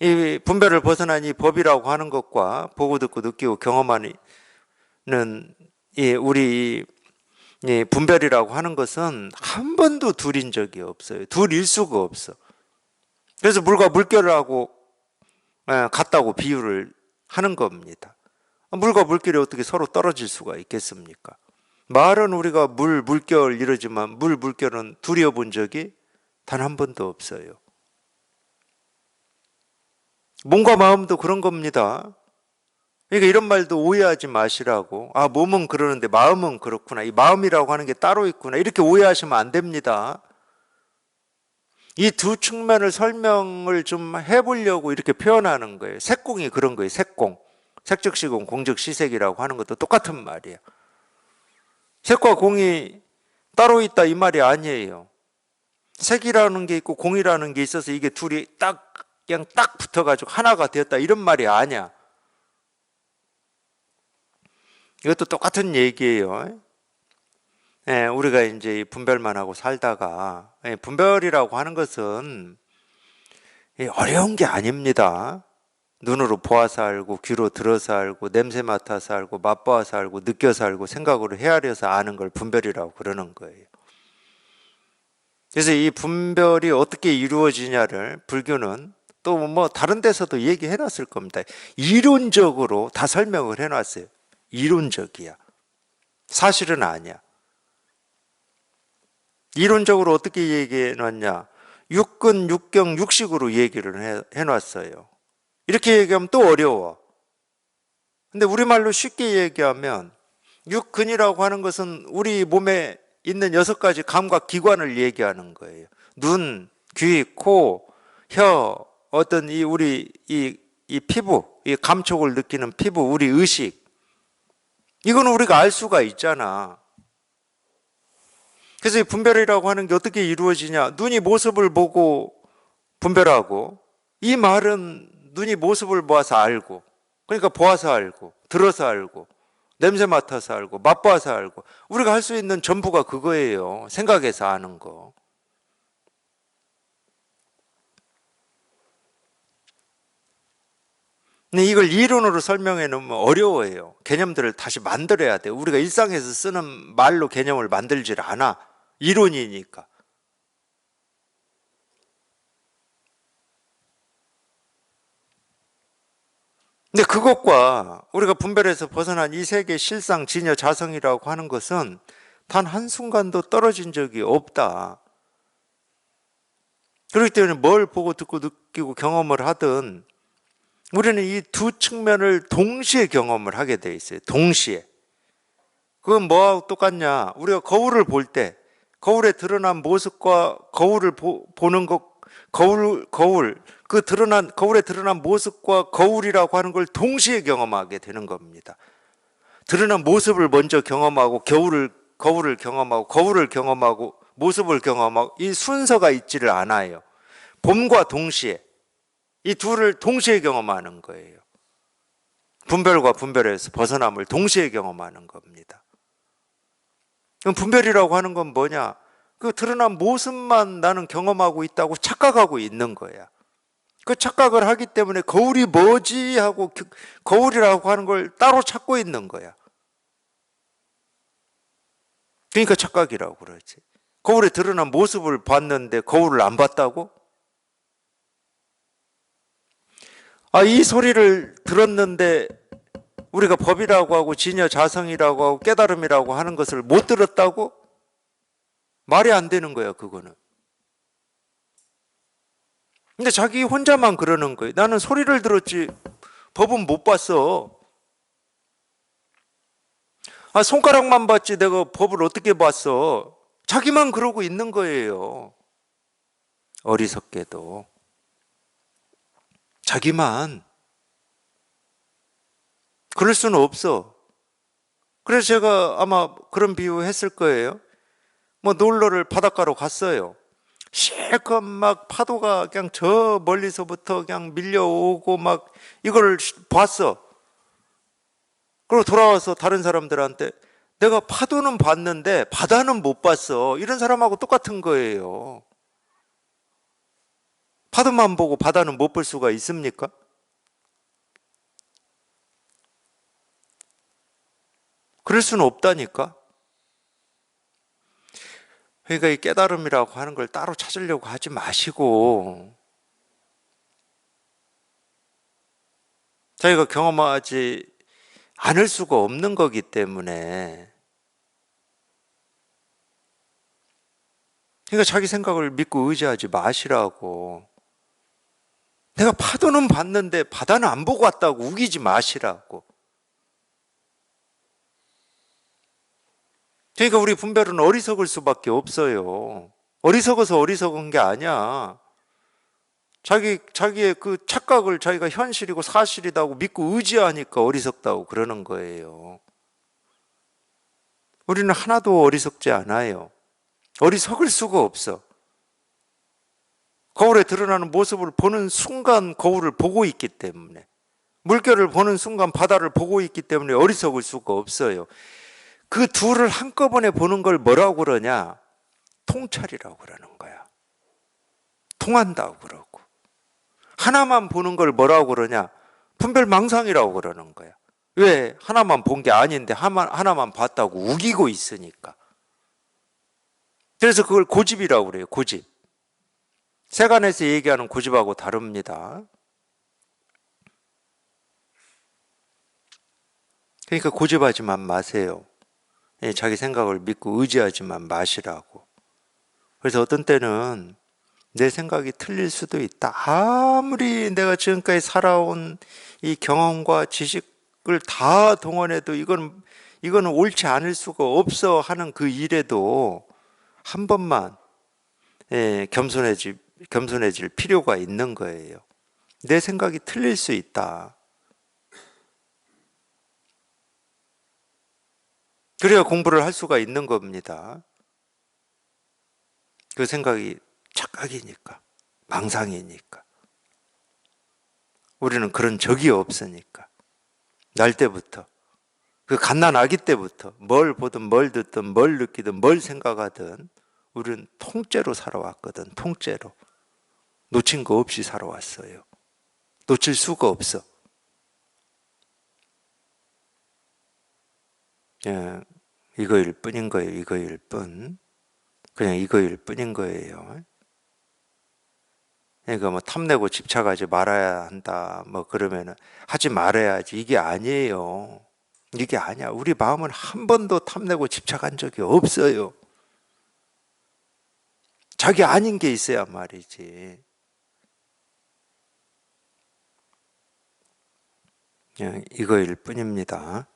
이 분별을 벗어난 이 법이라고 하는 것과 보고 듣고 느끼고 경험하는 우리 이 분별이라고 하는 것은 한 번도 둘인 적이 없어요. 둘일 수가 없어. 그래서 물과 물결하고 같다고 비유를 하는 겁니다. 물과 물결이 어떻게 서로 떨어질 수가 있겠습니까? 말은 우리가 물결 이러지만 물결은 둘이어 본 적이 단 한 번도 없어요. 몸과 마음도 그런 겁니다. 그러니까 이런 말도 오해하지 마시라고. 몸은 그러는데 마음은 그렇구나. 이 마음이라고 하는 게 따로 있구나. 이렇게 오해하시면 안 됩니다. 이 두 측면을 설명을 좀 해보려고 이렇게 표현하는 거예요. 색공이 그런 거예요. 색공. 색즉시공, 공즉시색이라고 하는 것도 똑같은 말이에요. 색과 공이 따로 있다 이 말이 아니에요. 색이라는 게 있고 공이라는 게 있어서 이게 둘이 그냥 딱 붙어가지고 하나가 되었다 이런 말이 아니야. 이것도 똑같은 얘기예요. 우리가 이제 분별만 하고 살다가 분별이라고 하는 것은 어려운 게 아닙니다. 눈으로 보아서 알고 귀로 들어서 알고 냄새 맡아서 알고 맛보아서 알고 느껴서 알고 생각으로 헤아려서 아는 걸 분별이라고 그러는 거예요. 그래서 이 분별이 어떻게 이루어지냐를 불교는 또 뭐 다른 데서도 얘기해 놨을 겁니다. 이론적으로 다 설명을 해 놨어요. 이론적이야. 사실은 아니야. 이론적으로 어떻게 얘기해 놨냐? 육근, 육경, 육식으로 얘기를 해 놨어요. 이렇게 얘기하면 또 어려워. 근데 우리말로 쉽게 얘기하면 육근이라고 하는 것은 우리 몸에 있는 6가지 감각 기관을 얘기하는 거예요. 눈, 귀, 코, 혀, 어떤 우리 피부, 이 감촉을 느끼는 피부, 우리 의식. 이건 우리가 알 수가 있잖아. 그래서 이 분별이라고 하는 게 어떻게 이루어지냐? 눈이 모습을 보고 분별하고, 이 말은 눈이 모습을 보아서 알고, 그러니까 보아서 알고, 들어서 알고, 냄새 맡아서 알고, 맛봐서 알고, 우리가 할 수 있는 전부가 그거예요. 생각해서 아는 거. 근데 이걸 이론으로 설명해 놓으면 어려워요. 개념들을 다시 만들어야 돼요. 우리가 일상에서 쓰는 말로 개념을 만들질 않아. 이론이니까. 근데 그것과 우리가 분별해서 벗어난 이 세계 실상, 진여, 자성이라고 하는 것은 단 한순간도 떨어진 적이 없다. 그렇기 때문에 뭘 보고 듣고 느끼고 경험을 하든 우리는 이 두 측면을 동시에 경험을 하게 돼 있어요. 동시에. 그건 뭐하고 똑같냐? 우리가 거울을 볼 때 거울에 드러난 모습과 거울을 보는 것, 거울에 드러난 모습과 거울이라고 하는 걸 동시에 경험하게 되는 겁니다. 드러난 모습을 먼저 경험하고 거울을 경험하고 거울을 경험하고 모습을 경험하고 이 순서가 있지를 않아요. 봄과 동시에 이 둘을 동시에 경험하는 거예요. 분별과 분별에서 벗어남을 동시에 경험하는 겁니다. 그럼 분별이라고 하는 건 뭐냐? 그 드러난 모습만 나는 경험하고 있다고 착각하고 있는 거야. 그 착각을 하기 때문에 거울이 뭐지 하고 거울이라고 하는 걸 따로 찾고 있는 거야. 그러니까 착각이라고 그러지. 거울에 드러난 모습을 봤는데 거울을 안 봤다고? 이 소리를 들었는데 우리가 법이라고 하고 진여 자성이라고 하고 깨달음이라고 하는 것을 못 들었다고? 말이 안 되는 거야, 그거는. 근데 자기 혼자만 그러는 거예요. 나는 소리를 들었지 법은 못 봤어. 손가락만 봤지 내가 법을 어떻게 봤어. 자기만 그러고 있는 거예요. 어리석게도. 자기만. 그럴 수는 없어. 그래서 제가 아마 그런 비유 했을 거예요. 놀러를 바닷가로 갔어요. 실컷 막 파도가 그냥 저 멀리서부터 그냥 밀려오고 막 이걸 봤어. 그리고 돌아와서 다른 사람들한테 내가 파도는 봤는데 바다는 못 봤어. 이런 사람하고 똑같은 거예요. 파도만 보고 바다는 못 볼 수가 있습니까? 그럴 수는 없다니까. 그러니까 이 깨달음이라고 하는 걸 따로 찾으려고 하지 마시고 자기가 경험하지 않을 수가 없는 거기 때문에, 그러니까 자기 생각을 믿고 의지하지 마시라고. 내가 파도는 봤는데 바다는 안 보고 왔다고 우기지 마시라고. 그러니까 우리 분별은 어리석을 수밖에 없어요. 어리석어서 어리석은 게 아니야. 자기의 그 착각을 자기가 현실이고 사실이다고 믿고 의지하니까 어리석다고 그러는 거예요. 우리는 하나도 어리석지 않아요. 어리석을 수가 없어. 거울에 드러나는 모습을 보는 순간 거울을 보고 있기 때문에, 물결을 보는 순간 바다를 보고 있기 때문에 어리석을 수가 없어요. 그 둘을 한꺼번에 보는 걸 뭐라고 그러냐? 통찰이라고 그러는 거야. 통한다고 그러고. 하나만 보는 걸 뭐라고 그러냐? 분별망상이라고 그러는 거야. 왜? 하나만 본 게 아닌데 하나만 봤다고 우기고 있으니까. 그래서 그걸 고집이라고 그래요. 고집. 세간에서 얘기하는 고집하고 다릅니다. 그러니까 고집하지만 마세요. 자기 생각을 믿고 의지하지만 마시라고. 그래서 어떤 때는 내 생각이 틀릴 수도 있다. 아무리 내가 지금까지 살아온 이 경험과 지식을 다 동원해도 이거는 옳지 않을 수가 없어 하는 그 일에도 한 번만 겸손해질 필요가 있는 거예요. 내 생각이 틀릴 수 있다. 그래야 공부를 할 수가 있는 겁니다. 그 생각이 착각이니까, 망상이니까. 우리는 그런 적이 없으니까. 날 때부터, 그 갓난 아기 때부터 뭘 보든 뭘 듣든 뭘 느끼든 뭘 생각하든 우리는 통째로 살아왔거든. 통째로. 놓친 거 없이 살아왔어요. 놓칠 수가 없어. 이거일 뿐인 거예요. 이거일 뿐. 그냥 이거일 뿐인 거예요. 그러니까 뭐 탐내고 집착하지 말아야 한다. 뭐 그러면은 하지 말아야지. 이게 아니에요. 이게 아니야. 우리 마음은 한 번도 탐내고 집착한 적이 없어요. 자기 아닌 게 있어야 말이지. 그냥 이거일 뿐입니다.